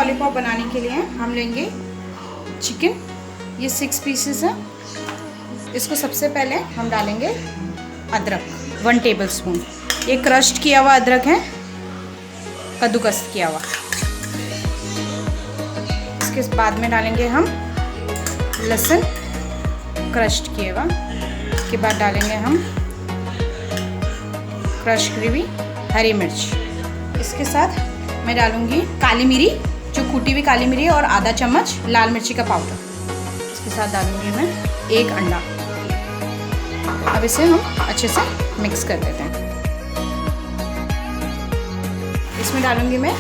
Lollipop बनाने के लिए हम लेंगे चिकन, ये 6 पीसेस है। इसको सबसे पहले हम डालेंगे अदरक 1 टेबलस्पून। ये क्रश्ड किया हुआ अदरक है, कद्दूकस किया हुआ। इसके बाद में डालेंगे हम लहसुन क्रश्ड किया हुआ। इसके बाद डालेंगे हम क्रश की हुई हरी मिर्च। इसके साथ मैं डालूंगी काली मिरी, जो कूटी हुई काली मिरी है, और आधा चम्मच लाल मिर्ची का पाउडर। इसके साथ डालूंगी मैं 1 अंडा। अब इसे हम अच्छे से मिक्स कर देते हैं। इसमें डालूंगी मैं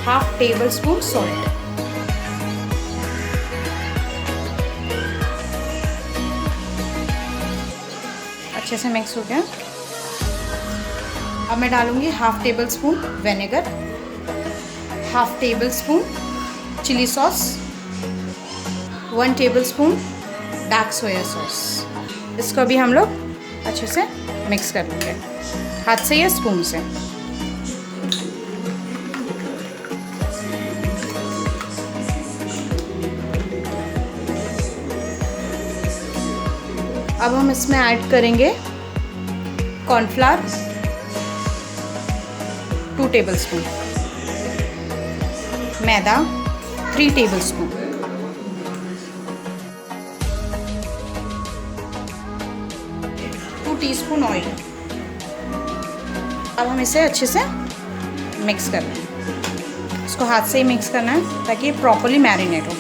1/2 टेबलस्पून सॉल्ट। अच्छे से मिक्स हो गया। अब मैं डालूंगी 1/2 tablespoon vinegar, 1/2 tablespoon chilli sauce, 1 tablespoon dark soya sauce. इसको भी हम लोग अच्छे से मिक्स कर लेंगे हाथ से या स्पून से। अब हम इसमें ऐड करेंगे कॉर्नफ्लावर 2 टेबलस्पून, मैदा 3 टेबलस्पून, टीस्पून ऑयल। अब हम इसे अच्छे से मिक्स कर लें। इसको हाथ से ही मिक्स करना है ताकि ये प्रॉपर्ली मैरिनेट हो।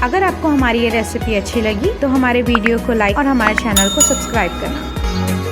अगर आपको हमारी ये रेसिपी अच्छी लगी तो हमारे वीडियो को लाइक और हमारे चैनल को सब्सक्राइब करना।